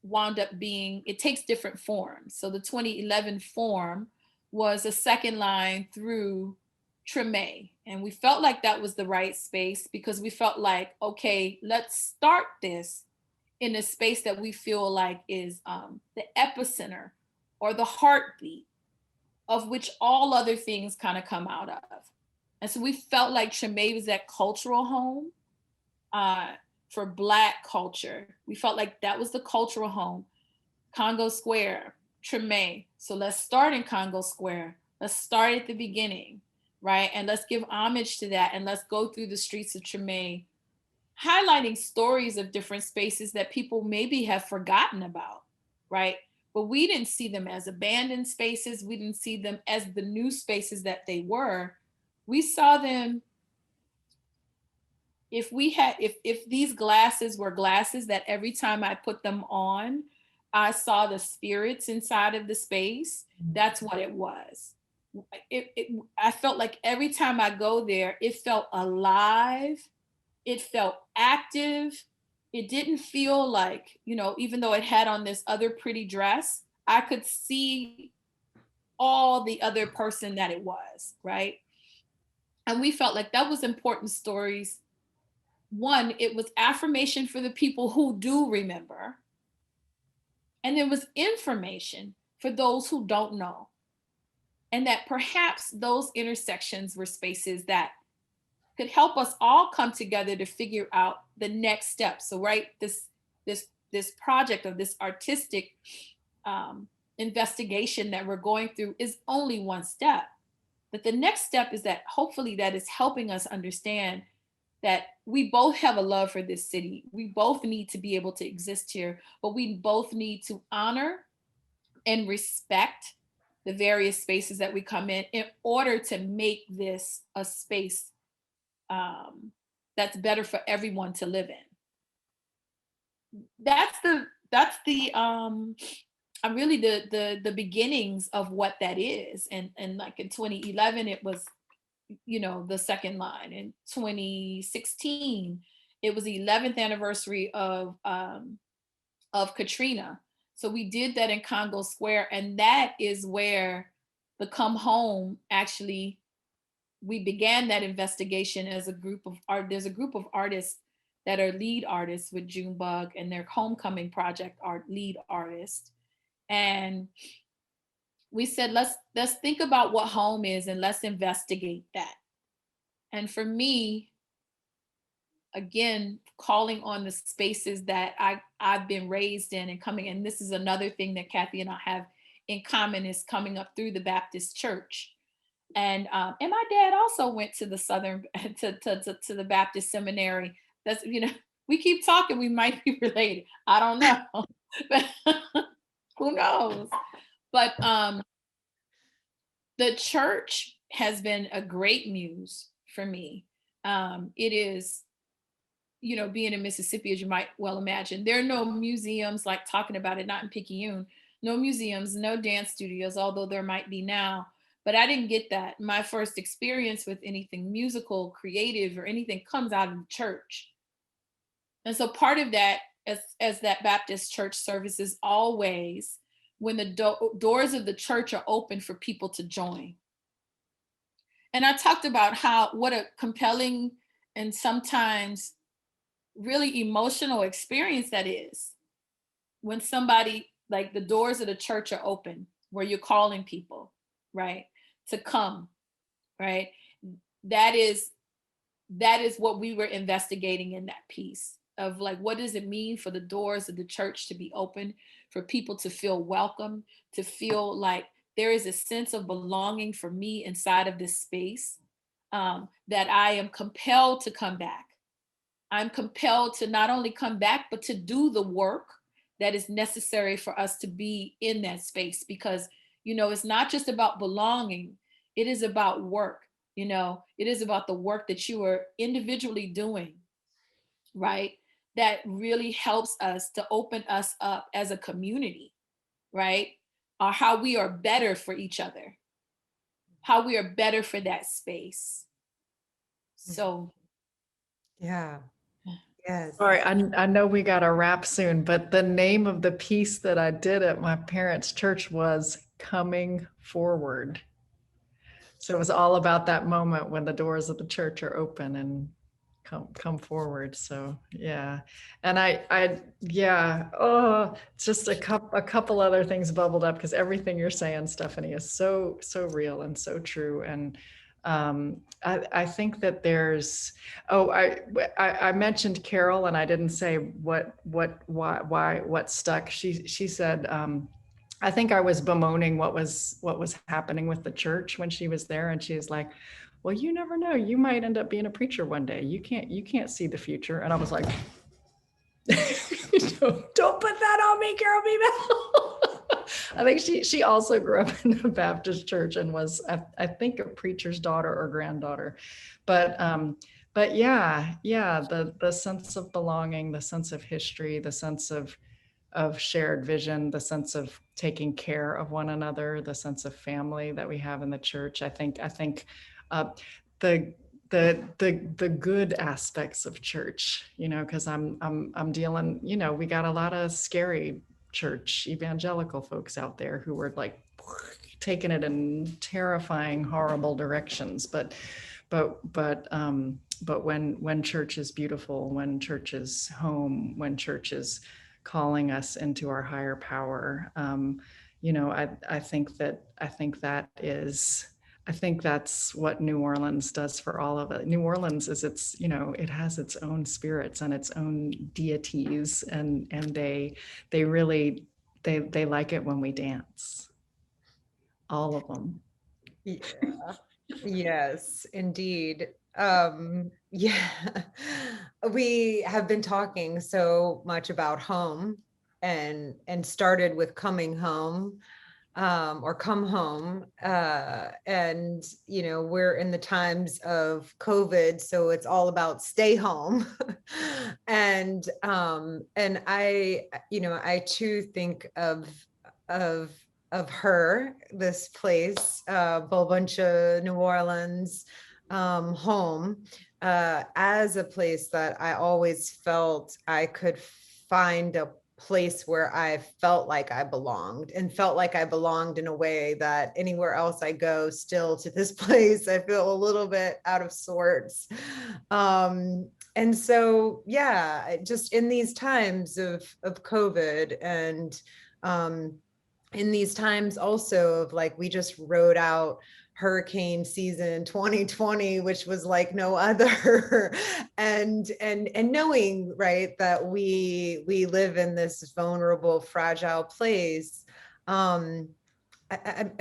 wound up being, it takes different forms. So the 2011 form was a second line through Treme. And we felt like that was the right space because we felt like, okay, let's start this in a space that we feel like is the epicenter or the heartbeat of which all other things kind of come out of. And so we felt like Treme was that cultural home for Black culture. We felt like that was the cultural home. Congo Square, Treme. So let's start in Congo Square. Let's start at the beginning, right? And let's give homage to that. And let's go through the streets of Treme, highlighting stories of different spaces that people maybe have forgotten about, right? But we didn't see them as abandoned spaces. We didn't see them as the new spaces that they were. We saw them, if these glasses were glasses that every time I put them on, I saw the spirits inside of the space, that's what it was. I felt like every time I go there, it felt alive. It felt active. It didn't feel like, even though it had on this other pretty dress, I could see all the other person that it was, right? And we felt like that was important stories. One, it was affirmation for the people who do remember. And it was information for those who don't know. And that perhaps those intersections were spaces that could help us all come together to figure out the next step. So, right, this project of this artistic investigation that we're going through is only one step. But the next step is that hopefully that is helping us understand that we both have a love for this city. We both need to be able to exist here, but we both need to honor and respect the various spaces that we come in order to make this a space that's better for everyone to live in. That's really the beginnings of what that is. And like in 2011, it was, the second line. In 2016, it was the 11th anniversary of Katrina. So we did that in Congo Square, and that is where the Come Home actually, we began that investigation as a group of art. There's a group of artists that are lead artists with Junebug, and their Homecoming Project lead artist. And we said, let's think about what home is and let's investigate that. And for me, again, calling on the spaces that I've been raised in and coming, and this is another thing that Kathy and I have in common, is coming up through the Baptist church. And my dad also went to the Southern, to the Baptist seminary. That's, we keep talking, we might be related. I don't know. Who knows? But the church has been a great muse for me. It is, being in Mississippi, as you might well imagine, there are no museums, like talking about it, not in Picayune, no museums, no dance studios, although there might be now. But I didn't get that. My first experience with anything musical, creative, or anything comes out of the church. And so part of that, as that Baptist church service, is always when the doors of the church are open for people to join. And I talked about what a compelling and sometimes really emotional experience that is, when somebody, like, the doors of the church are open, where you're calling people, right, to come, right? That is what we were investigating in that piece of, like, what does it mean for the doors of the church to be open, for people to feel welcome, to feel like there is a sense of belonging for me inside of this space, that I am compelled to come back. I'm compelled to not only come back, but to do the work that is necessary for us to be in that space. Because, it's not just about belonging, it is about work. It is about the work that you are individually doing, right? That really helps us to open us up as a community, right? Or how we are better for each other, how we are better for that space. So. Yeah. Yes. All right, I know we got to wrap soon, but the name of the piece that I did at my parents' church was Coming Forward. So it was all about that moment when the doors of the church are open and come forward. So yeah. And just a couple other things bubbled up, because everything you're saying, Stephanie, is so real and so true. And I think that there's, I mentioned Carol, and I didn't say what stuck. She said, I think I was bemoaning what was happening with the church when she was there, and she was like, well, you never know, you might end up being a preacher one day. You can't see the future. And I was like, don't put that on me, Carol Beebel. I think she also grew up in the Baptist church and was, I think, a preacher's daughter or granddaughter. But yeah, the sense of belonging, the sense of history, the sense of shared vision, the sense of taking care of one another, the sense of family that we have in the church. I think the good aspects of church, because I'm dealing, we got a lot of scary church evangelical folks out there who were like taking it in terrifying, horrible directions. But when church is beautiful, when church is home, when church is calling us into our higher power, I think that's what New Orleans does for all of it. New Orleans is it has its own spirits and its own deities, and they really like it when we dance. All of them. Yeah. Yes, indeed. Yeah, we have been talking so much about home, and started with coming home, or come home. And, we're in the times of COVID, so it's all about stay home. And I too think of her, this place, Bulbuncha, New Orleans, home, as a place that I always felt I could find a place where I felt like I belonged, and felt like I belonged in a way that anywhere else I go, still to this place, I feel a little bit out of sorts. And so, yeah, just in these times of COVID, and in these times also of like, we just rode out hurricane season 2020, which was like no other. and knowing, right, that we live in this vulnerable, fragile place. I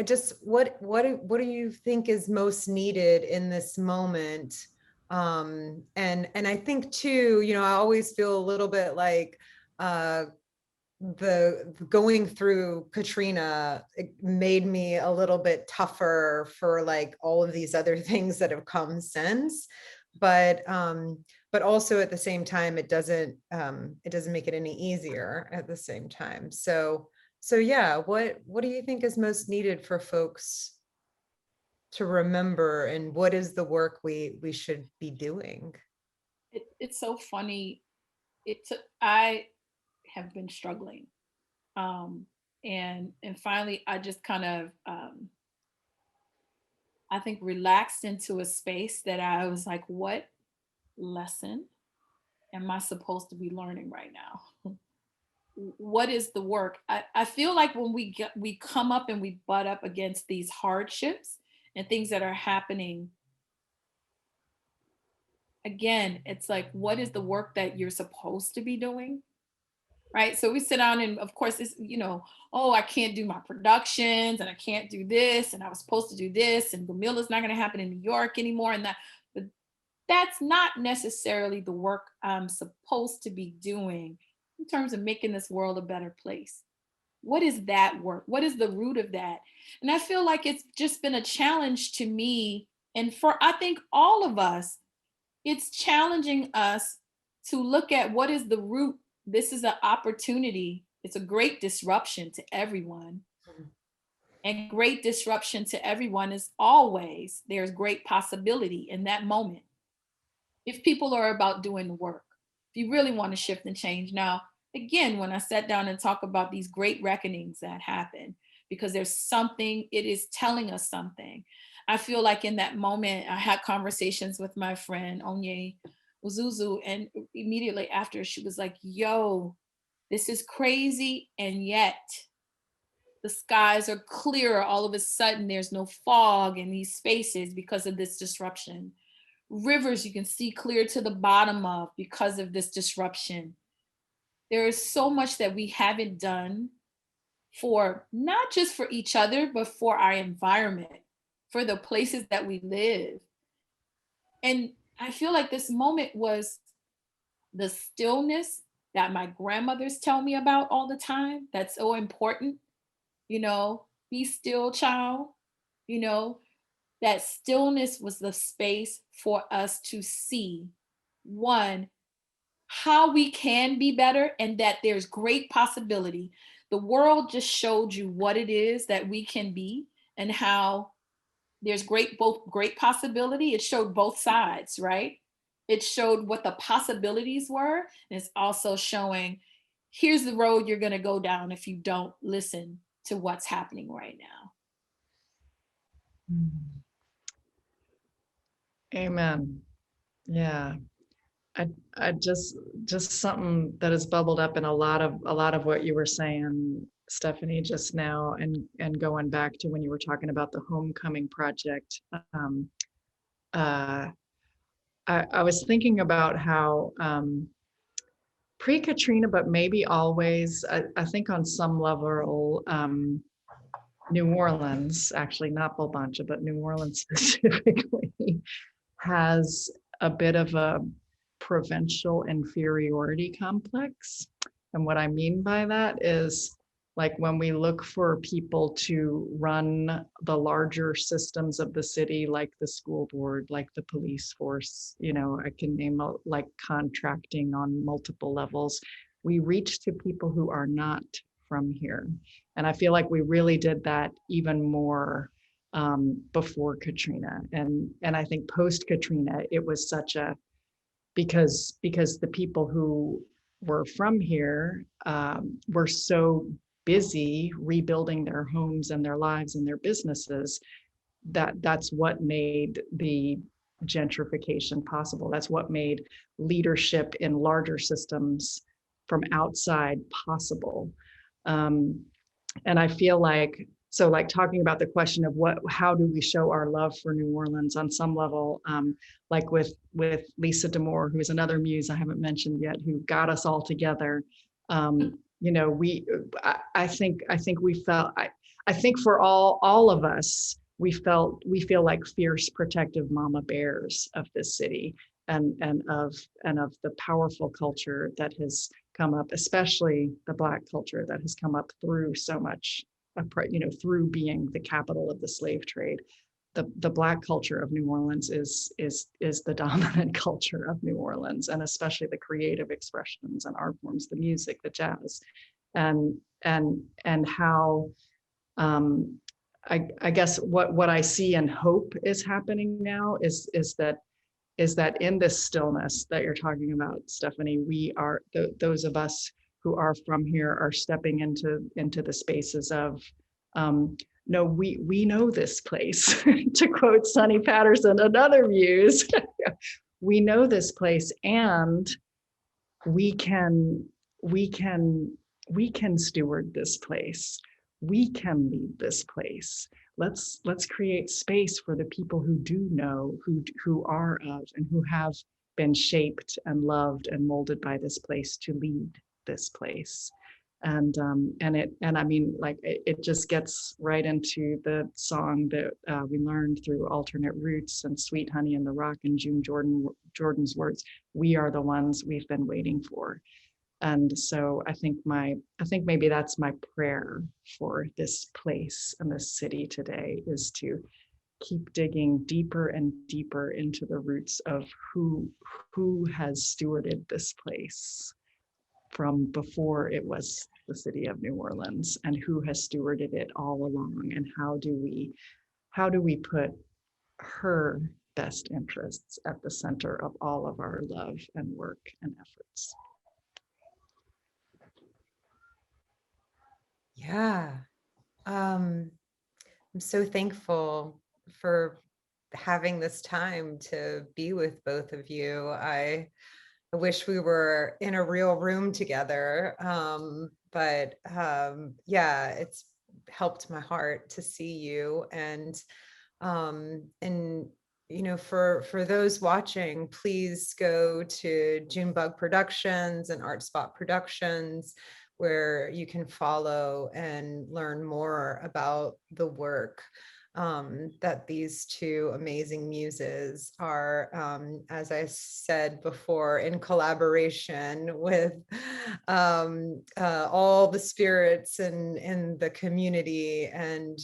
just, what do you think is most needed in this moment? And I think too, you know, I always feel a little bit like the going through Katrina, it made me a little bit tougher for like all of these other things that have come since. But also at the same time, it doesn't make it any easier at the same time. So yeah, what do you think is most needed for folks to remember, and what is the work we should be doing? It's so funny. I have been struggling. And finally I just kind of I think relaxed into a space that I was like, what lesson am I supposed to be learning right now? What is the work? I feel like when we come up and we butt up against these hardships and things that are happening, again, it's like, what is the work that you're supposed to be doing? Right. So we sit down and of course it's, you know, oh, I can't do my productions and I can't do this. And I was supposed to do this. And Gamila's not going to happen in New York anymore. And that, but that's not necessarily the work I'm supposed to be doing in terms of making this world a better place. What is that work? What is the root of that? And I feel like it's just been a challenge to me. And for, I think, all of us, it's challenging us to look at what is the root. This is an opportunity. It's a great disruption to everyone. And great disruption to everyone is always, there's great possibility in that moment. If people are about doing the work, if you really want to shift and change. Now, again, when I sat down and talk about these great reckonings that happen, because there's something, it is telling us something. I feel like in that moment, I had conversations with my friend Onye Uzuzu, and immediately after she was like, yo, this is crazy. And yet the skies are clearer. All of a sudden, there's no fog in these spaces because of this disruption. Rivers you can see clear to the bottom of because of this disruption. There is so much that we haven't done for not just for each other, but for our environment, for the places that we live. And I feel like this moment was the stillness that my grandmothers tell me about all the time. That's so important. You know, be still, child. You know, that stillness was the space for us to see, one, how we can be better and that there's great possibility. The world just showed you what it is that we can be and how there's both great possibility. It showed both sides, right? It showed what the possibilities were. And it's also showing, here's the road you're going to go down if you don't listen to what's happening right now. Amen. Yeah. I just something that has bubbled up in a lot of what you were saying, Stephanie, just now, and going back to when you were talking about the homecoming project. I was thinking about how pre-Katrina, but maybe always, I think on some level, New Orleans, actually not Bulbancha, but New Orleans specifically, has a bit of a provincial inferiority complex. And what I mean by that is, like, when we look for people to run the larger systems of the city, like the school board, like the police force, you know, I can name like contracting on multiple levels, we reach to people who are not from here. And I feel like we really did that even more before Katrina. And I think post Katrina, it was such a, because the people who were from here were so busy rebuilding their homes and their lives and their businesses, that's what made the gentrification possible. That's what made leadership in larger systems from outside possible. And I feel like, so like talking about the question of how do we show our love for New Orleans on some level, like with Lisa D'Amour, who is another muse I haven't mentioned yet, who got us all together. You know, I think we felt, I think for all of us, we feel like fierce protective mama bears of this city, and of the powerful culture that has come up, especially the Black culture that has come up through so much, you know, through being the capital of the slave trade. The Black culture of New Orleans is the dominant culture of New Orleans, and especially the creative expressions and art forms, the music, the jazz, and how I guess what I see and hope is happening now is that in this stillness that you're talking about, Stephanie, we are those of us who are from here are stepping into the spaces of no, we know this place. To quote Sonny Patterson, another muse, we know this place, and we can steward this place. We can lead this place. Let's create space for the people who do know, who are of, and who have been shaped and loved and molded by this place to lead this place. And I mean, like, it just gets right into the song that we learned through Alternate Roots and Sweet Honey in the Rock and June Jordan's words. We are the ones we've been waiting for. And so I think maybe that's my prayer for this place and this city today, is to keep digging deeper and deeper into the roots of who has stewarded this place from before it was the city of New Orleans, and who has stewarded it all along, and how do we put her best interests at the center of all of our love and work and efforts. Yeah. I'm so thankful for having this time to be with both of you. I wish we were in a real room together. Yeah, it's helped my heart to see you. And you know, for those watching, please go to Junebug Productions and ArtSpot Productions, where you can follow and learn more about the work that these two amazing muses are, as I said before, in collaboration with all the spirits in the community, and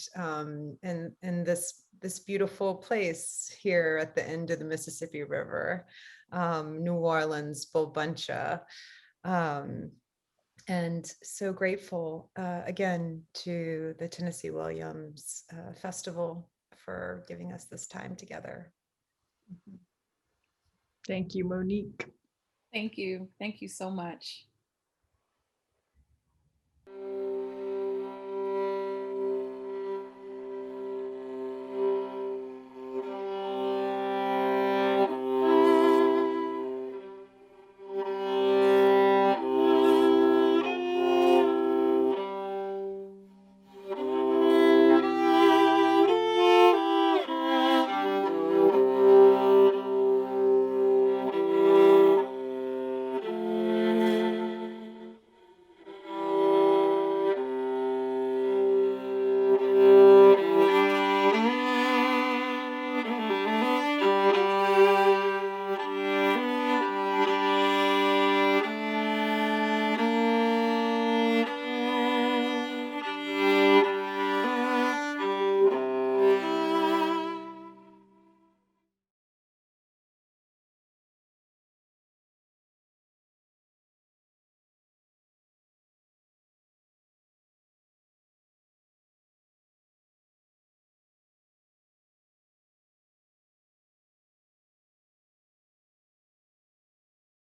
in this beautiful place here at the end of the Mississippi River, New Orleans, Bulbuncha. And so grateful again to the Tennessee Williams Festival for giving us this time together. Thank you, Monique. Thank you. Thank you so much.